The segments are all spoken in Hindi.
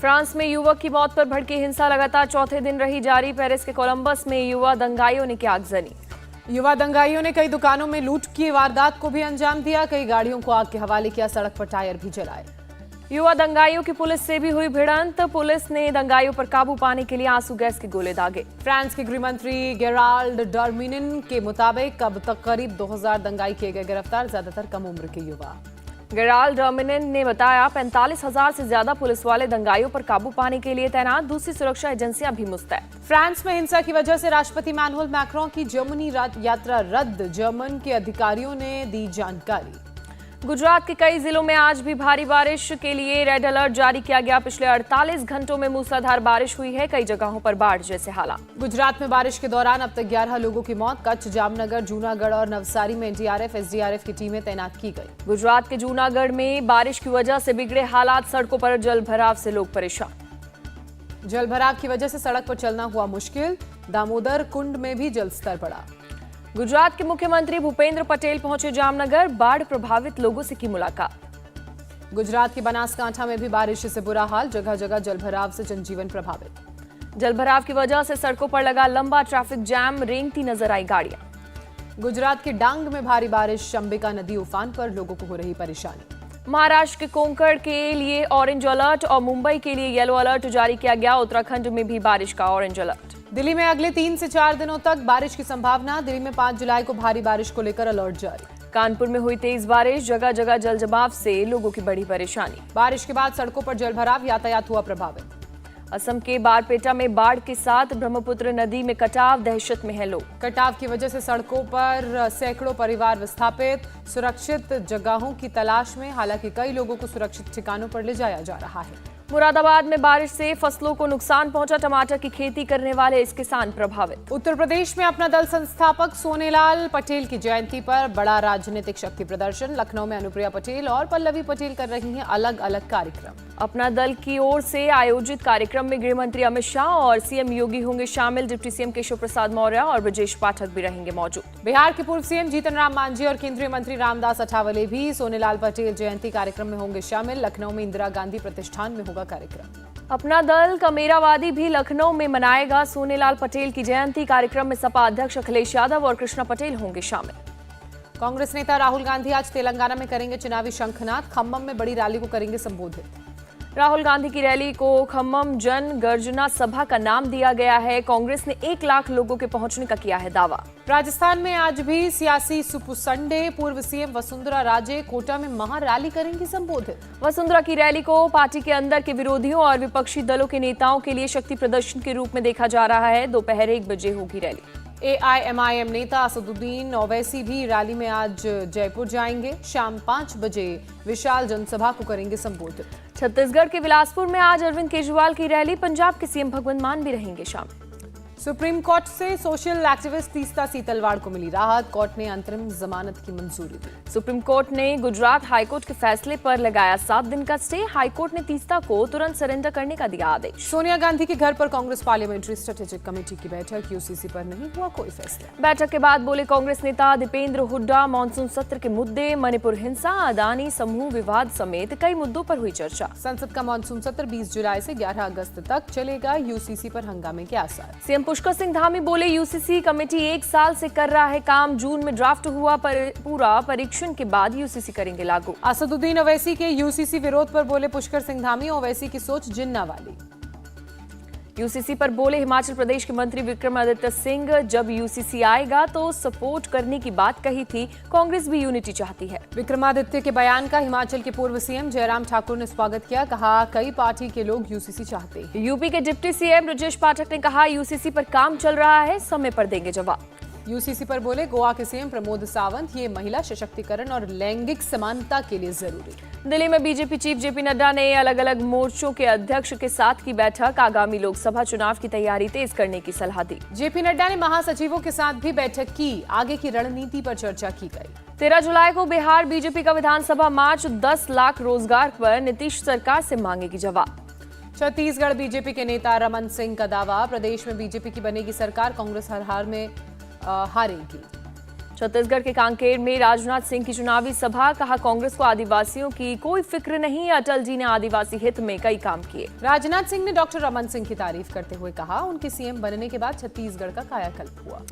फ्रांस में युवक की मौत पर भड़की हिंसा लगातार चौथे दिन रही जारी। पेरिस के कोलंबस में युवा दंगाइयों ने की आगजनी। युवा दंगाइयों ने कई दुकानों में लूट की वारदात को भी अंजाम दिया। कई गाड़ियों को आग के हवाले किया, सड़क पर टायर भी जलाए। युवा दंगाइयों की पुलिस से भी हुई भिड़ंत। पुलिस ने दंगाइयों पर काबू पाने के लिए आंसू गैस के गोले दागे। फ्रांस के गृह मंत्री गेराल्ड डार्मिनिन के मुताबिक अब तक करीब 2000 दंगाई किए गए गिरफ्तार, ज्यादातर कम उम्र के युवा। गेराल्ड डार्मिनिन ने बताया 45,000 से ज्यादा पुलिस वाले दंगाइयों पर काबू पाने के लिए तैनात। दूसरी सुरक्षा एजेंसियां भी मुस्तैद। फ्रांस में हिंसा की वजह से राष्ट्रपति इमैनुअल मैक्रों की जर्मनी यात्रा रद्द, जर्मन के अधिकारियों ने दी जानकारी। गुजरात के कई जिलों में आज भी भारी बारिश के लिए रेड अलर्ट जारी किया गया। पिछले 48 घंटों में मूसलाधार बारिश हुई है। कई जगहों पर बाढ़ जैसे हालात। गुजरात में बारिश के दौरान अब तक 11 लोगों की मौत। कच्छ, जामनगर, जूनागढ़ और नवसारी में एनडीआरएफ, एसडीआरएफ की टीमें तैनात की गई। गुजरात के जूनागढ़ में बारिश की वजह से बिगड़े हालात। सड़कों पर जल भराव से लोग परेशान। जल भराव की वजह से सड़क पर चलना हुआ मुश्किल। दामोदर कुंड में भी जल स्तर बढ़ा। गुजरात के मुख्यमंत्री भूपेंद्र पटेल पहुंचे जामनगर। बाढ़ प्रभावित लोगों से की मुलाकात। गुजरात के बनासकांठा में भी बारिश से बुरा हाल। जगह जगह जलभराव से जनजीवन प्रभावित। जलभराव की वजह से सड़कों पर लगा लंबा ट्रैफिक जैम। रेंगती नजर आई गाड़ियां। गुजरात के डांग में भारी बारिश। अंबिका नदी उफान पर, लोगों को हो रही परेशानी। महाराष्ट्र के कोंकण के लिए ऑरेंज अलर्ट और मुंबई के लिए येलो अलर्ट जारी किया गया। उत्तराखंड में भी बारिश का ऑरेंज अलर्ट। दिल्ली में अगले 3 से 4 दिनों तक बारिश की संभावना। दिल्ली में 5 जुलाई को भारी बारिश को लेकर अलर्ट जारी। कानपुर में हुई तेज बारिश। जगह जगह जल जमाव से लोगों की बढ़ी परेशानी। बारिश के बाद सड़कों पर जलभराव, यातायात हुआ प्रभावित। असम के बारपेटा में बाढ़ के साथ ब्रह्मपुत्र नदी में कटाव। दहशत में है लोग। कटाव की वजह से सड़कों पर सैकड़ों परिवार विस्थापित। सुरक्षित जगहों की तलाश में, हालांकि कई लोगों को सुरक्षित ठिकानों पर ले जाया जा रहा है। मुरादाबाद में बारिश से फसलों को नुकसान पहुंचा। टमाटर की खेती करने वाले इस किसान प्रभावित। उत्तर प्रदेश में अपना दल संस्थापक सोनेलाल पटेल की जयंती पर बड़ा राजनीतिक शक्ति प्रदर्शन। लखनऊ में अनुप्रिया पटेल और पल्लवी पटेल कर रही हैं अलग अलग कार्यक्रम। अपना दल की ओर से आयोजित कार्यक्रम में गृह मंत्री अमित शाह और सीएम योगी होंगे शामिल। डिप्टी सीएम केशव प्रसाद मौर्य और ब्रजेश पाठक भी रहेंगे मौजूद। बिहार के पूर्व सीएम जीतन राम मांझी और केंद्रीय मंत्री रामदास अठावले भी सोनेलाल पटेल जयंती कार्यक्रम में होंगे शामिल। लखनऊ में इंदिरा गांधी प्रतिष्ठान में होगा कार्यक्रम। अपना दल कमेरावादी भी लखनऊ में मनाएगा सोनेलाल पटेल की जयंती। कार्यक्रम में सपा अध्यक्ष अखिलेश यादव और कृष्णा पटेल होंगे शामिल। कांग्रेस नेता राहुल गांधी आज तेलंगाना में करेंगे चुनावी शंखनाद। खम्मम में बड़ी रैली को करेंगे संबोधित। राहुल गांधी की रैली को खम्मम जन गर्जना सभा का नाम दिया गया है। कांग्रेस ने 1 लाख लोगों के पहुंचने का किया है दावा। राजस्थान में आज भी सियासी सुपर संडे। पूर्व सीएम वसुंधरा राजे कोटा में महा रैली करेंगी संबोधित। वसुंधरा की रैली को पार्टी के अंदर के विरोधियों और विपक्षी दलों के नेताओं के लिए शक्ति प्रदर्शन के रूप में देखा जा रहा है। दोपहर 1 बजे होगी रैली। एआईएमआईएम नेता असदुद्दीन ओवैसी भी रैली में आज जयपुर जाएंगे। शाम 5 बजे विशाल जनसभा को करेंगे संबोधित। छत्तीसगढ़ के बिलासपुर में आज अरविंद केजरीवाल की रैली। पंजाब के सीएम भगवंत मान भी रहेंगे शामिल। सुप्रीम कोर्ट से सोशल एक्टिविस्ट तीस्ता सीतलवाड़ को मिली राहत। कोर्ट ने अंतरिम जमानत की मंजूरी दी। सुप्रीम कोर्ट ने गुजरात हाईकोर्ट के फैसले पर लगाया 7 दिन का स्टे। हाईकोर्ट ने तीस्ता को तुरंत सरेंडर करने का दिया आदेश। सोनिया गांधी के घर पर कांग्रेस पार्लियामेंट्री स्ट्रेटेजिक कमेटी की बैठक। यूसीसी पर नहीं हुआ कोई फैसला। बैठक के बाद बोले कांग्रेस नेता दीपेंद्र हुड्डा। मानसून सत्र के मुद्दे, मणिपुर हिंसा, अदानी समूह विवाद समेत कई मुद्दों पर हुई चर्चा। संसद का मानसून सत्र 20 जुलाई से 11 अगस्त तक चलेगा। यूसीसी पर हंगामे के आसार। सीएम पुष्कर सिंह धामी बोले यूसीसी कमेटी 1 साल से कर रहा है काम। जून में ड्राफ्ट हुआ पूरा, परीक्षण के बाद यूसीसी करेंगे लागू। असदुद्दीन ओवैसी के यूसीसी विरोध पर बोले पुष्कर सिंह धामी। ओवैसी की सोच जिन्ना वाली। यूसीसी पर बोले हिमाचल प्रदेश के मंत्री विक्रमादित्य सिंह। जब यूसीसी आएगा तो सपोर्ट करने की बात कही थी। कांग्रेस भी यूनिटी चाहती है। विक्रमादित्य के बयान का हिमाचल के पूर्व सीएम जयराम ठाकुर ने स्वागत किया। कहा कई पार्टी के लोग यूसीसी चाहते हैं। यूपी के डिप्टी सीएम ब्रजेश पाठक ने कहा यूसीसी पर काम चल रहा है, समय पर देंगे जवाब। यूसीसी पर बोले गोवा के सीएम प्रमोद सावंत। ये महिला सशक्तिकरण और लैंगिक समानता के लिए जरूरी। दिल्ली में बीजेपी चीफ जेपी नड्डा ने अलग अलग मोर्चों के अध्यक्ष के साथ की बैठक। आगामी लोकसभा चुनाव की तैयारी तेज करने की सलाह दी। जेपी नड्डा ने महासचिवों के साथ भी बैठक की। आगे की रणनीति पर चर्चा की गई। 13 जुलाई को बिहार बीजेपी का विधानसभा मार्च। 10 लाख रोजगार पर नीतीश सरकार से मांगेगी जवाब। छत्तीसगढ़ बीजेपी के नेता रमन सिंह का दावा। प्रदेश में बीजेपी की बनेगी सरकार। कांग्रेस हर हार में हारेगी। छत्तीसगढ़ के कांकेर में राजनाथ सिंह की चुनावी सभा, कहा कांग्रेस को आदिवासियों की कोई फिक्र नहीं, अटल जी ने आदिवासी हित में कई काम किए। राजनाथ सिंह ने डॉक्टर रमन सिंह की तारीफ करते हुए कहा, उनके सीएम बनने के बाद छत्तीसगढ़ का कायाकल्प हुआ।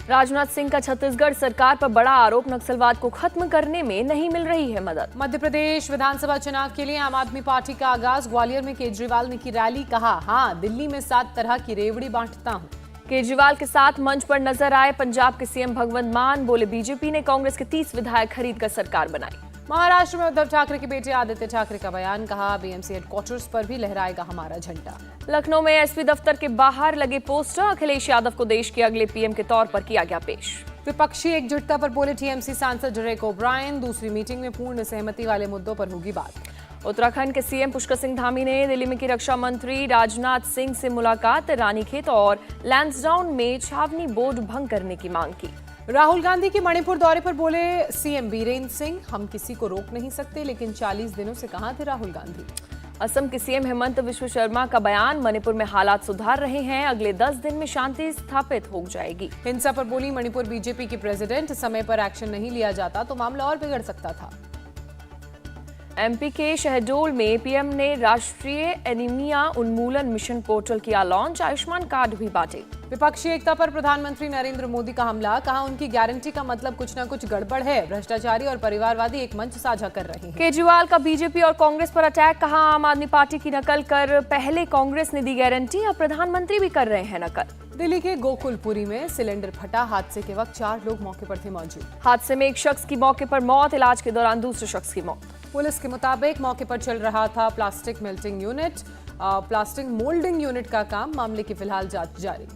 राजनाथ सिंह का छत्तीसगढ़ सरकार पर बड़ा आरोप, नक्सलवाद को खत्म करने में नहीं मिल रही है मदद। मध्य प्रदेश विधानसभा चुनाव के लिए आम आदमी पार्टी का आगाज, ग्वालियर में केजरीवाल ने की रैली, कहा हाँ दिल्ली में 7 तरह की रेवड़ी बांटता हूँ। केजरीवाल के साथ मंच पर नजर आए पंजाब के सीएम भगवंत मान, बोले बीजेपी ने कांग्रेस के 30 विधायक खरीदकर सरकार बनाई। महाराष्ट्र में उद्धव ठाकरे के बेटे आदित्य ठाकरे का बयान, कहा बीएमसी हेडक्वार्टर्स पर भी लहराएगा हमारा झंडा। लखनऊ में एसपी दफ्तर के बाहर लगे पोस्टर, अखिलेश यादव को देश के अगले पीएम के तौर पर किया गया पेश। विपक्षी एकजुटता पर बोले टीएमसी सांसद डेरेक ओब्रायन, दूसरी मीटिंग में पूर्ण सहमति वाले मुद्दों पर होगी बात। उत्तराखंड के सीएम पुष्कर सिंह धामी ने दिल्ली में की रक्षा मंत्री राजनाथ सिंह से मुलाकात, रानीखेत और लैंसडाउन में छावनी बोर्ड भंग करने की मांग की। राहुल गांधी के मणिपुर दौरे पर बोले सीएम बीरेंद्र सिंह, हम किसी को रोक नहीं सकते, लेकिन 40 दिनों से कहां थे राहुल गांधी। असम के सीएम हेमंत विश्व शर्मा का बयान, मणिपुर में हालात सुधार रहे हैं, अगले 10 दिन में शांति स्थापित हो जाएगी। हिंसा पर बोली मणिपुर बीजेपी की प्रेसिडेंट, समय पर एक्शन नहीं लिया जाता तो मामला और बिगड़ सकता था। एमपी के शहडोल में पीएम ने राष्ट्रीय एनीमिया उन्मूलन मिशन पोर्टल किया लॉन्च, आयुष्मान कार्ड भी बांटे। विपक्षी एकता पर प्रधानमंत्री नरेंद्र मोदी का हमला, कहा उनकी गारंटी का मतलब कुछ न कुछ गड़बड़ है, भ्रष्टाचारी और परिवारवादी एक मंच साझा कर रहे हैं। केजरीवाल का बीजेपी और कांग्रेस पर अटैक, कहा आम आदमी पार्टी की नकल कर पहले कांग्रेस ने दी गारंटी, अब प्रधानमंत्री भी कर रहे हैं नकल। दिल्ली के गोकुलपुरी में सिलेंडर फटा, हादसे के वक्त 4 लोग मौके पर थे मौजूद। हादसे में एक शख्स की मौके पर मौत, इलाज के दौरान दूसरे शख्स की मौत। पुलिस के मुताबिक मौके पर चल रहा था प्लास्टिक मोल्डिंग यूनिट का काम, मामले की फिलहाल जांच जारी।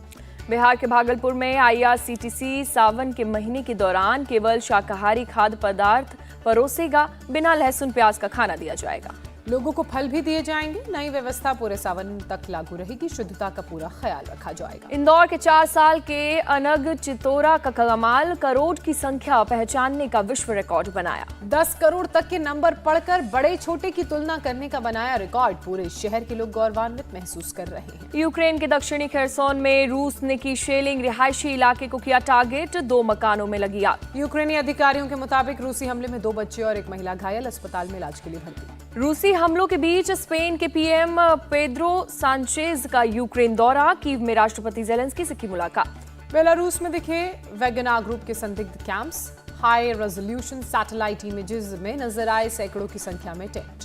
बिहार के भागलपुर में आईआरसीटीसी सावन के महीने के दौरान केवल शाकाहारी खाद्य पदार्थ परोसेगा, बिना लहसुन प्याज का खाना दिया जाएगा। लोगों को फल भी दिए जाएंगे, नई व्यवस्था पूरे सावन तक लागू रहेगी, शुद्धता का पूरा ख्याल रखा जाएगा। इंदौर के 4 साल के अनग चितोरा का कमाल, करोड़ की संख्या पहचानने का विश्व रिकॉर्ड बनाया। 10 करोड़ तक के नंबर पढ़कर बड़े छोटे की तुलना करने का बनाया रिकॉर्ड, पूरे शहर के लोग गौरवान्वित महसूस कर रहे हैं। यूक्रेन के दक्षिणी खेरसोन में रूस ने की शेलिंग, रिहायशी इलाके को किया टारगेट, 2 मकानों में लगी आग। यूक्रेनी अधिकारियों के मुताबिक रूसी हमले में 2 बच्चे और एक महिला घायल, अस्पताल में इलाज के लिए भर्ती। रूसी हमलों के बीच स्पेन के पीएम पेड्रो सांचेज का यूक्रेन दौरा, कीव में राष्ट्रपति जेलेंस्की से की मुलाकात। बेलारूस में दिखे वैगना ग्रुप के संदिग्ध camps, high resolution satellite images में नजर आए सैकड़ों की संख्या में टेंट।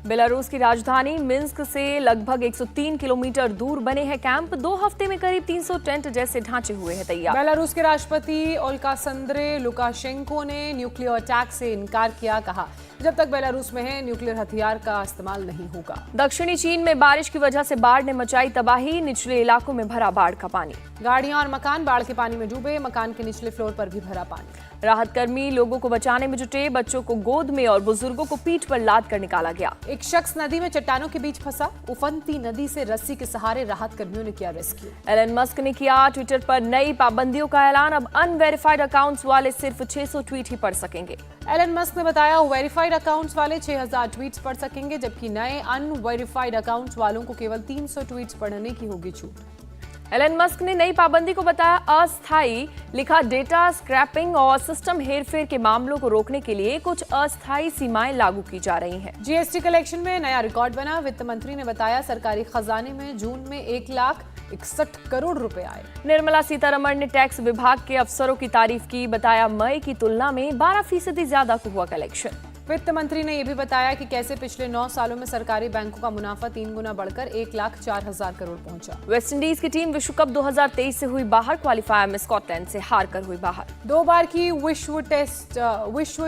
बेलारूस की राजधानी मिन्स्क से लगभग 103 किलोमीटर दूर बने हैं कैंप, 2 हफ्ते में करीब 300 टेंट जैसे ढांचे हुए हैं तैयार। बेलारूस के राष्ट्रपति ओलेक्सेंद्र लुकाशेंको ने न्यूक्लियर अटैक से इनकार किया, कहा जब तक बेलारूस में है न्यूक्लियर हथियार का इस्तेमाल नहीं होगा। दक्षिणी चीन में बारिश की वजह से बाढ़ ने मचाई तबाही, निचले इलाकों में भरा बाढ़ का पानी। गाड़ियां और मकान बाढ़ के पानी में डूबे, मकान के निचले फ्लोर पर भी भरा पानी। राहत कर्मी लोगों को बचाने में जुटे, बच्चों को गोद में और बुजुर्गों को पीठ पर लाद कर निकाला गया। एक शख्स नदी में चट्टानों के बीच फंसा, उफनती नदी से रस्सी के सहारे राहत कर्मियों ने किया रेस्क्यू। एलन मस्क ने किया ट्विटर पर नई पाबंदियों का ऐलान, अब अनवेरिफाइड अकाउंट्स वाले सिर्फ 600 ट्वीट ही पढ़ सकेंगे। एलन मस्क ने बताया वेरीफाइड अकाउंट्स वाले 6000 ट्वीट्स पढ़ सकेंगे, जबकि नए अनवेरिफाइड अकाउंट्स वालों को केवल 300 ट्वीट्स पढ़ने की होगी छूट। एलन मस्क ने नई पाबंदी को बताया अस्थायी, लिखा डेटा स्क्रैपिंग और सिस्टम हेरफेर के मामलों को रोकने के लिए कुछ अस्थायी सीमाएं लागू की जा रही हैं। जीएसटी कलेक्शन में नया रिकॉर्ड बना, वित्त मंत्री ने बताया सरकारी खजाने में जून में 1,61 करोड़ रुपए आए। निर्मला सीतारमण ने टैक्स विभाग के अफसरों की तारीफ की, बताया मई की तुलना में 12% ज्यादा हुआ कलेक्शन। वित्त मंत्री ने यह भी बताया कि कैसे पिछले 9 सालों में सरकारी बैंकों का मुनाफा 3 गुना बढ़कर 1,04,000 करोड़ पहुंचा। वेस्टइंडीज की टीम विश्व कप 2023 से हुई बाहर, क्वालिफायर में स्कॉटलैंड से हार कर हुई बाहर। 2 बार की विश्व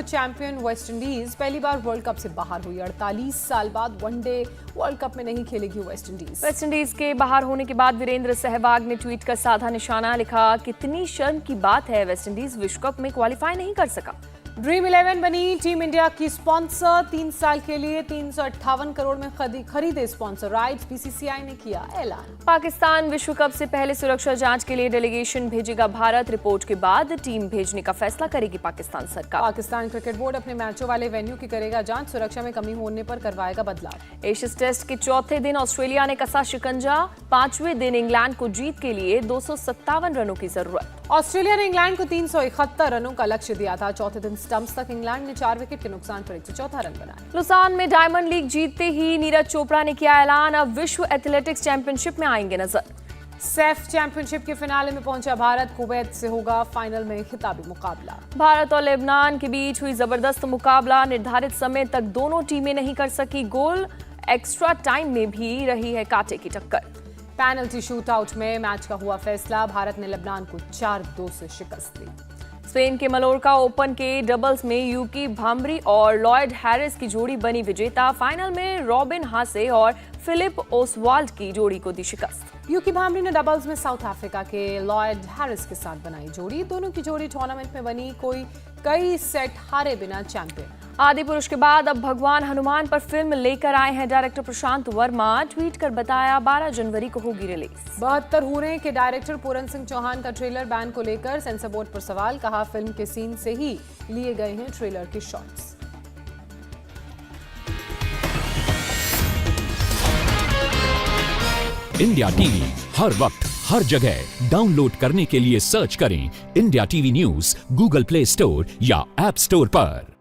चैंपियन वेस्टइंडीज पहली बार वर्ल्ड कप से बाहर हुई। 48 साल बाद वनडे वर्ल्ड कप में नहीं खेलेगी वेस्टइंडीज। वेस्टइंडीज के बाहर होने के बाद वीरेंद्र सहवाग ने ट्वीट कर साधा निशाना, लिखा कितनी शर्म की बात है, वेस्टइंडीज विश्व कप में क्वालिफाई नहीं कर सका। ड्रीम 11 बनी टीम इंडिया की स्पॉन्सर। 3 साल के लिए 358 करोड़ में खरीदे स्पॉन्सर राइट्स, बीसीसीआई ने किया ऐलान। पाकिस्तान विश्व कप से पहले सुरक्षा जांच के लिए डेलीगेशन भेजेगा भारत। रिपोर्ट के बाद टीम भेजने का फैसला करेगी पाकिस्तान सरकार। पाकिस्तान क्रिकेट बोर्ड अपने मैचों वाले वेन्यू की करेगा जांच, सुरक्षा में कमी होने पर करवाएगा बदलाव। एशियन टेस्ट के चौथे दिन ऑस्ट्रेलिया ने कसा शिकंजा। 5वें दिन इंग्लैंड को जीत के लिए 257 रनों की जरूरत। ऑस्ट्रेलिया ने इंग्लैंड को 371 रनों का लक्ष्य दिया था। चौथे दिन स्टंप्स तक इंग्लैंड ने 4 विकेट के नुकसान पर 114 रन बनाए। लुसान में डायमंड लीग जीतते ही नीरज चोपड़ा ने किया ऐलान, अब विश्व एथलेटिक्स चैंपियनशिप में आएंगे नजर। सैफ चैंपियनशिप के फिनाले में पहुंचा भारत, कुवैत से होगा फाइनल में खिताबी मुकाबला। भारत और लेबनान के बीच हुई जबरदस्त मुकाबला। निर्धारित समय तक दोनों टीमें नहीं कर सकी गोल। एक्स्ट्रा टाइम में भी रही है कांटे की टक्कर। पेनल्टी शूटआउट में मैच का हुआ फैसला, भारत ने लेबनान को 4-2 से शिकस्त दी। स्पेन के मलोर्का ओपन के डबल्स में यूकी भाम्बरी और लॉयड हैरिस की जोड़ी बनी विजेता। फाइनल में रॉबिन हासे और फिलिप ओसवाल्ड की जोड़ी को दी शिकस्त। यूकी भाम्बरी ने डबल्स में साउथ अफ्रीका के लॉयड हैरिस के साथ बनाई जोड़ी। दोनों की जोड़ी टूर्नामेंट में बनी कई सेट हारे बिना चैंपियन। आदि पुरुष के बाद अब भगवान हनुमान पर फिल्म लेकर आए हैं डायरेक्टर प्रशांत वर्मा। ट्वीट कर बताया 12 जनवरी को होगी रिलीज। 72 हूरे के डायरेक्टर पूरन सिंह चौहान का ट्रेलर बैन को लेकर सेंसर बोर्ड पर सवाल, कहा फिल्म के सीन से ही लिए गए हैं ट्रेलर के शॉट्स। इंडिया टीवी हर वक्त हर जगह डाउनलोड करने के लिए सर्च करें India TV news Google play store या ऐप स्टोर पर।